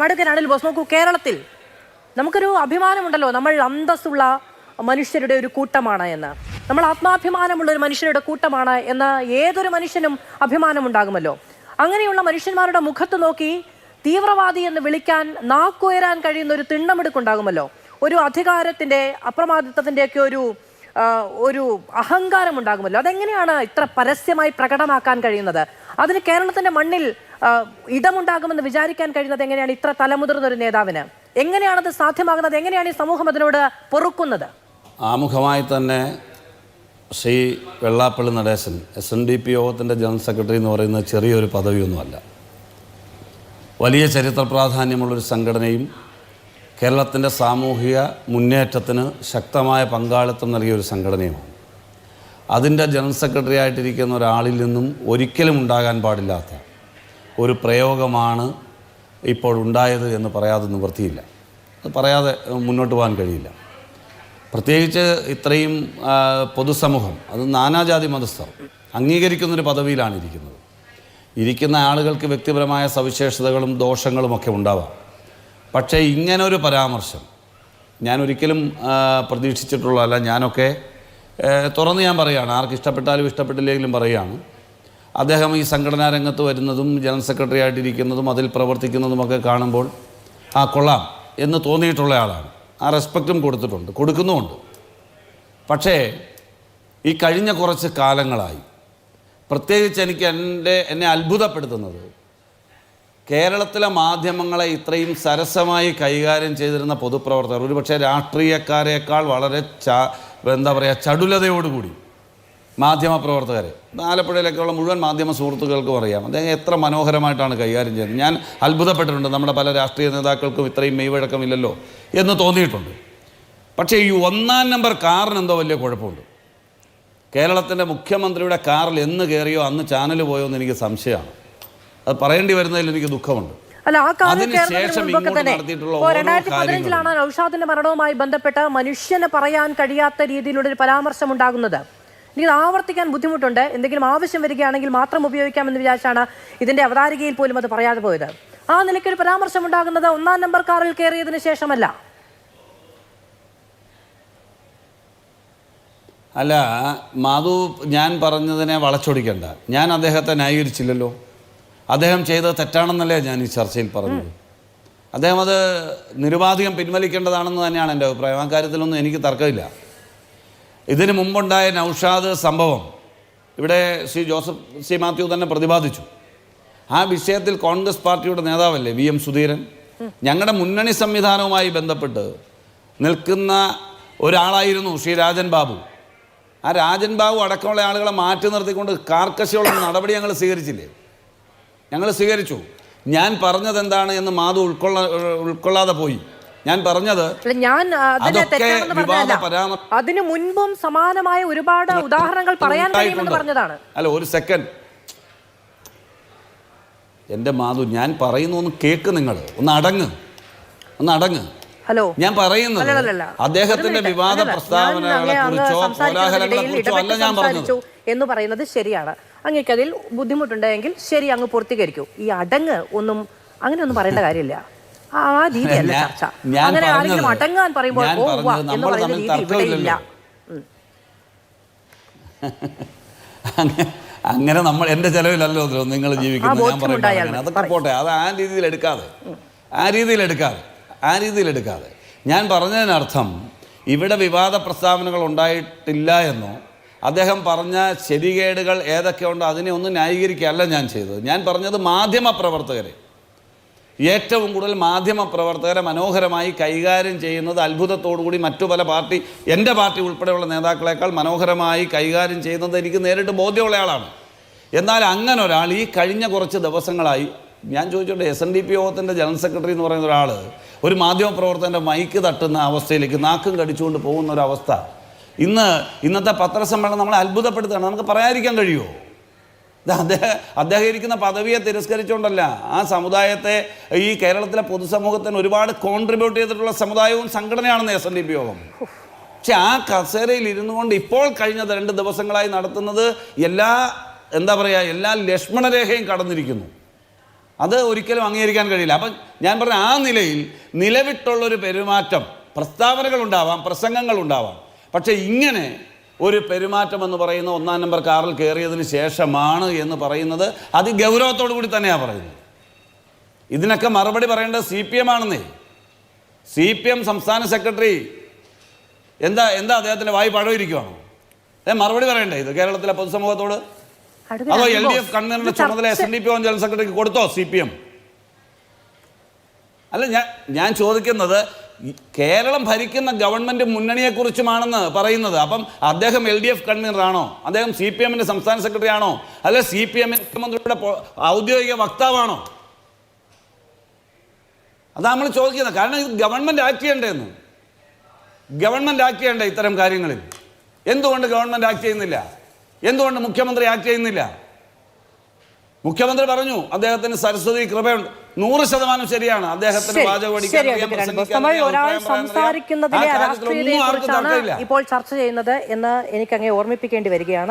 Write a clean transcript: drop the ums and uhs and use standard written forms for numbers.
അടുക്കൻ Anil boss, നോക്കൂ, കേരളത്തിൽ നമുക്കൊരു അഭിമാനമുണ്ടല്ലോ, നമ്മൾ അന്തസ്സുള്ള മനുഷ്യരുടെ ഒരു കൂട്ടമാണ് എന്ന്, നമ്മൾ ആത്മാഭിമാനമുള്ള ഒരു മനുഷ്യരുടെ കൂട്ടമാണ് എന്ന് ഏതൊരു മനുഷ്യനും അഭിമാനമുണ്ടാകുമല്ലോ. അങ്ങനെയുള്ള മനുഷ്യന്മാരുടെ മുഖത്ത് നോക്കി തീവ്രവാദി എന്ന് വിളിക്കാൻ നാക്കുയരാൻ കഴിയുന്ന ഒരു തിണ്ണമെടുക്കുണ്ടാകുമല്ലോ. ഒരു അധികാരത്തിന്റെ അപ്രമാദിത്വത്തിന്റെയൊക്കെ ഒരു അഹങ്കാരം ഉണ്ടാകുമല്ലോ. അതെങ്ങനെയാണ് ഇത്ര പരസ്യമായി പ്രകടമാക്കാൻ കഴിയുന്നത്? അതിന് കേരളത്തിന്റെ മണ്ണിൽ ഇടമുണ്ടാകുമെന്ന് വിചാരിക്കാൻ കഴിയുന്നത് എങ്ങനെയാണ് ഇത്ര തലമുതിർന്ന ഒരു നേതാവിന്? എങ്ങനെയാണത് സാധ്യമാകുന്നത്? എങ്ങനെയാണ് ഈ സമൂഹം അതിനോട് പൊറുക്കുന്നത്? ആമുഖമായി തന്നെ ശ്രീ വെള്ളാപ്പള്ളി നടേശൻ SNDP യോഗത്തിൻ്റെ ജനറൽ സെക്രട്ടറി എന്ന് പറയുന്നത് ചെറിയൊരു പദവിയൊന്നുമല്ല. വലിയ ചരിത്ര പ്രാധാന്യമുള്ളൊരു സംഘടനയും കേരളത്തിൻ്റെ സാമൂഹിക മുന്നേറ്റത്തിന് ശക്തമായ പങ്കാളിത്തം നൽകിയൊരു സംഘടനയുമാണ്. അതിൻ്റെ ജനറൽ സെക്രട്ടറി ആയിട്ടിരിക്കുന്ന ഒരാളിൽ നിന്നും ഒരിക്കലും ഉണ്ടാകാൻ പാടില്ലാത്ത ഒരു പ്രയോഗമാണ് ഇപ്പോൾ ഉണ്ടായത് എന്ന് പറയാതെ നിവൃത്തിയില്ല. അത് പറയാതെ മുന്നോട്ട് പോകാൻ കഴിയില്ല. പ്രത്യേകിച്ച് ഇത്രയും പൊതുസമൂഹം, അത് നാനാജാതി മതസ്ഥർ അംഗീകരിക്കുന്നൊരു പദവിയിലാണ് ഇരിക്കുന്നത്. ഇരിക്കുന്ന ആളുകൾക്ക് വ്യക്തിപരമായ സവിശേഷതകളും ദോഷങ്ങളുമൊക്കെ ഉണ്ടാവാം. പക്ഷേ ഇങ്ങനൊരു പരാമർശം ഞാൻ ഒരിക്കലും പ്രതീക്ഷിച്ചിട്ടുള്ളതല്ല. ഞാനൊക്കെ തുറന്ന് ഞാൻ പറയുകയാണ്, ആർക്ക് ഇഷ്ടപ്പെട്ടാലും ഇഷ്ടപ്പെട്ടില്ലെങ്കിലും പറയുകയാണ്. അദ്ദേഹം ഈ സംഘടനാ രംഗത്ത് വരുന്നതും ജനറൽ സെക്രട്ടറി ആയിട്ടിരിക്കുന്നതും അതിൽ പ്രവർത്തിക്കുന്നതുമൊക്കെ കാണുമ്പോൾ കൊള്ളാം എന്ന് തോന്നിയിട്ടുള്ള ആളാണ്. ആ റെസ്പെക്റ്റും കൊടുക്കുന്നുമുണ്ട്. പക്ഷേ ഈ കഴിഞ്ഞ കുറച്ച് കാലങ്ങളായി പ്രത്യേകിച്ച് എന്നെ അത്ഭുതപ്പെടുത്തുന്നത് കേരളത്തിലെ മാധ്യമങ്ങളെ ഇത്രയും സരസമായി കൈകാര്യം ചെയ്തിരുന്ന പൊതുപ്രവർത്തകർ, ഒരുപക്ഷെ രാഷ്ട്രീയക്കാരേക്കാൾ വളരെ ചടുലതയോടുകൂടി മാധ്യമപ്രവർത്തകരെ, ആലപ്പുഴയിലൊക്കെയുള്ള മുഴുവൻ മാധ്യമ സുഹൃത്തുക്കൾക്കും അറിയാം അദ്ദേഹം എത്ര മനോഹരമായിട്ടാണ് കൈകാര്യം ചെയ്യുന്നത്. ഞാൻ അത്ഭുതപ്പെട്ടിട്ടുണ്ട്. നമ്മുടെ പല രാഷ്ട്രീയ നേതാക്കൾക്കും ഇത്രയും മെയ്വഴക്കമില്ലല്ലോ എന്ന് തോന്നിയിട്ടുണ്ട്. പക്ഷേ ഈ 1-ാം നമ്പർ കാറിന് എന്തോ വലിയ കുഴപ്പമുണ്ട്. കേരളത്തിൻ്റെ മുഖ്യമന്ത്രിയുടെ കാറിൽ എന്ന് കയറിയോ അന്ന് ചാനൽ പോയോ എന്ന് എനിക്ക് സംശയമാണ്. അത് പറയേണ്ടി വരുന്നതിൽ എനിക്ക് ദുഃഖമുണ്ട്. അല്ല, ആ കാലഘട്ടത്തിലാണ് നൗഷാദിന്റെ മരണവുമായി ബന്ധപ്പെട്ട മനുഷ്യന് പറയാൻ കഴിയാത്ത രീതിയിലുള്ള ഒരു പരാമർശം ഉണ്ടാകുന്നത്. എനിക്ക് ആവർത്തിക്കാൻ ബുദ്ധിമുട്ടുണ്ട്. എന്തെങ്കിലും ആവശ്യം വരികയാണെങ്കിൽ മാത്രം ഉപയോഗിക്കാമെന്ന് വിചാരിച്ചാണ് ഇതിന്റെ അവതാരികയിൽ പോലും അത് പറയാതെ പോയത്. ആ നിലയ്ക്കൊരു പരാമർശം ഉണ്ടാകുന്നത് 1-ാം നമ്പർ കാറിൽ കയറിയതിനു ശേഷമല്ല. അല്ല മാധു, ഞാൻ പറഞ്ഞതിനെ വളച്ചൊടിക്കണ്ട. ഞാൻ അദ്ദേഹത്തെ ന്യായീകരിച്ചില്ലല്ലോ. അദ്ദേഹം ചെയ്തത് തെറ്റാണെന്നല്ലേ ഞാൻ ഈ ചർച്ചയിൽ പറഞ്ഞത്. അദ്ദേഹം അത് നിരുപാധികം പിൻവലിക്കേണ്ടതാണെന്ന് തന്നെയാണ് എൻ്റെ അഭിപ്രായം. ആ കാര്യത്തിലൊന്നും എനിക്ക് തർക്കമില്ല. ഇതിന് മുമ്പുണ്ടായ നൗഷാദ് സംഭവം ഇവിടെ ശ്രീ മാത്യു തന്നെ പ്രതിപാദിച്ചു. ആ വിഷയത്തിൽ കോൺഗ്രസ് പാർട്ടിയുടെ നേതാവല്ലേ VM സുധീരൻ, ഞങ്ങളുടെ മുന്നണി സംവിധാനവുമായി ബന്ധപ്പെട്ട് നിൽക്കുന്ന ഒരാളായിരുന്നു ശ്രീ രാജൻ ബാബു. ആ രാജൻ ബാബു അടക്കമുള്ള ആളുകളെ മാറ്റി നിർത്തിക്കൊണ്ട് കാർക്കശ്യമുള്ള നടപടി ഞങ്ങൾ സ്വീകരിച്ചു. ഞാൻ പറഞ്ഞത് എന്താണ് എന്ന് മാധു ഉൾക്കൊള്ളാതെ പോയി. ഞാൻ പറഞ്ഞത് അതിനു മുൻപും സമാനമായ ഒരുപാട് ഉദാഹരണങ്ങൾ പറയാൻ കഴിയുമെന്ന് പറഞ്ഞതാണ്. അല്ല, ഒരു സെക്കൻഡ് എൻ്റെ മാധു, ഞാൻ പറയുന്നു ഒന്ന് കേക്ക്. നിങ്ങൾ ഒന്ന് അടങ്ങ്. ഹലോ, ഞാൻ പറയുന്നത് അദ്ദേഹത്തിന്റെ വിവാദ പ്രസ്താവനകളെ കുറിച്ചോ കോലാഹലങ്ങളെ കുറിച്ചോ അല്ല ഞാൻ പറഞ്ഞത് എന്ന് പറയുന്നത് ശരിയാണ്. അങ്ങേക്കതിൽ ബുദ്ധിമുട്ടുണ്ടെങ്കിൽ ശരി, അങ്ങ് പൂർത്തീകരിക്കൂ. ഈ അടങ്ങ് അങ്ങനെയൊന്നും പറയേണ്ട കാര്യമില്ല. ആ രീതിയല്ല ചർച്ച. അങ്ങനെ ആരെങ്കിലും അടങ്ങാൻ പറയുമ്പോൾ എന്ന് പറയുന്ന രീതി ഇവിടെ ഇല്ല. അങ്ങനെ നമ്മൾ എൻ്റെ ചെലവിലല്ലോ നിങ്ങൾ ജീവിക്കുന്നത്. ഞാൻ പറയുന്നത് അതൊക്കെ പോട്ടെ. അത് ആ രീതിയിൽ എടുക്കാതെ ഞാൻ പറഞ്ഞതിനർത്ഥം ഇവിടെ വിവാദ പ്രസ്താവനകൾ ഉണ്ടായിട്ടില്ല എന്നോ അദ്ദേഹം പറഞ്ഞ ശരികേടുകൾ ഏതൊക്കെ ഉണ്ടോ അതിനെ ഒന്നും ന്യായീകരിക്കുകയല്ല ഞാൻ ചെയ്തത്. ഞാൻ പറഞ്ഞത് ഏറ്റവും കൂടുതൽ മാധ്യമപ്രവർത്തകരെ മനോഹരമായി കൈകാര്യം ചെയ്യുന്നത് അത്ഭുതത്തോടുകൂടി മറ്റു പല എൻ്റെ പാർട്ടി ഉൾപ്പെടെയുള്ള നേതാക്കളെക്കാൾ മനോഹരമായി കൈകാര്യം ചെയ്യുന്നത് എനിക്ക് നേരിട്ട് ബോധ്യമുള്ള ആളാണ്. എന്നാൽ അങ്ങനെ ഒരാൾ ഈ കഴിഞ്ഞ കുറച്ച് ദിവസങ്ങളായി, ഞാൻ ചോദിച്ചോട്ടെ, SNDP യോഗത്തിൻ്റെ ജനറൽ സെക്രട്ടറി എന്ന് പറയുന്ന ഒരാൾ ഒരു മാധ്യമപ്രവർത്തകൻ്റെ മൈക്ക് തട്ടുന്ന അവസ്ഥയിലേക്ക് നാക്കും കടിച്ചുകൊണ്ട് പോകുന്ന ഒരവസ്ഥ ഇന്നത്തെ പത്രസമ്മേളനം നമ്മളെ അത്ഭുതപ്പെടുത്തുകയാണ്. നമുക്ക് പറയാതിരിക്കാൻ കഴിയുമോ? അദ്ദേഹം ഇരിക്കുന്ന പദവിയെ തിരസ്കരിച്ചുകൊണ്ടല്ല, ആ സമുദായത്തെ, ഈ കേരളത്തിലെ പൊതുസമൂഹത്തിന് ഒരുപാട് കോൺട്രിബ്യൂട്ട് ചെയ്തിട്ടുള്ള സമുദായവും സംഘടനയാണെന്ന് SNDP യോഗം. പക്ഷെ ആ കസേരയിൽ ഇരുന്നു കൊണ്ട് ഇപ്പോൾ കഴിഞ്ഞ 2 ദിവസങ്ങളായി നടത്തുന്നത് എല്ലാ ലക്ഷ്മണരേഖയും കടന്നിരിക്കുന്നു. അത് ഒരിക്കലും അംഗീകരിക്കാൻ കഴിയില്ല. അപ്പം ഞാൻ പറഞ്ഞ ആ നിലയിൽ നിലവിട്ടുള്ളൊരു പെരുമാറ്റം, പ്രസ്താവനകളുണ്ടാവാം, പ്രസംഗങ്ങളുണ്ടാവാം, പക്ഷേ ഇങ്ങനെ ഒരു പെരുമാറ്റം എന്ന് പറയുന്ന 1-ാം നമ്പർ കാറിൽ കയറിയതിന് ശേഷമാണ് എന്ന് പറയുന്നത് അതിഗൗരവത്തോടു കൂടി തന്നെയാണ് പറയുന്നത്. ഇതിനൊക്കെ മറുപടി പറയേണ്ടത് CPM ആണെന്നേ. CPM സംസ്ഥാന സെക്രട്ടറി എന്താ അദ്ദേഹത്തിൻ്റെ വായി പഴയിരിക്കുവാണോ? മറുപടി പറയണ്ടേ ഇത് കേരളത്തിലെ പൊതുസമൂഹത്തോട്? അതോ LDF കൺവീനറുടെ ചുമതല SNDP ജനറൽ സെക്രട്ടറിക്ക് കൊടുത്തോ CPM? അല്ല, ഞാൻ ചോദിക്കുന്നത് കേരളം ഭരിക്കുന്ന ഗവൺമെന്റ് മുന്നണിയെക്കുറിച്ചുമാണെന്ന് പറയുന്നത്. അപ്പം അദ്ദേഹം LDF കൺവീനറാണോ? അദ്ദേഹം CPM-ന്റെ സംസ്ഥാന സെക്രട്ടറി ആണോ? അല്ലെ CPM മുഖ്യമന്ത്രിയുടെ ഔദ്യോഗിക വക്താവാണോ? അതാണ് നമ്മൾ ചോദിക്കുന്നത്. കാരണം ഇത് ഗവൺമെന്റ് ആക്ട് ചെയ്യേണ്ടതെന്ന്. ഗവൺമെന്റ് ആക്ട് ചെയ്യേണ്ട ഇത്തരം കാര്യങ്ങളിൽ. എന്തുകൊണ്ട് ഗവൺമെന്റ് ആക്ട് ചെയ്യുന്നില്ല? എന്തുകൊണ്ട് മുഖ്യമന്ത്രി ആക്ട് ചെയ്യുന്നില്ല? മുഖ്യമന്ത്രി പറഞ്ഞു അദ്ദേഹത്തിന് സരസ്വതി കൃപയുണ്ട്. 100% ശരിയാണ്. അദ്ദേഹത്തിന് ഒരാൾ സംസാരിക്കുന്നതിലെ രാഷ്ട്രീയതയെക്കുറിച്ചാണ് ഇപ്പോൾ ചർച്ച ചെയ്യുന്നത് എന്ന് എനിക്ക് അങ്ങേ ഓർമ്മിപ്പിക്കേണ്ടി വരികയാണ്.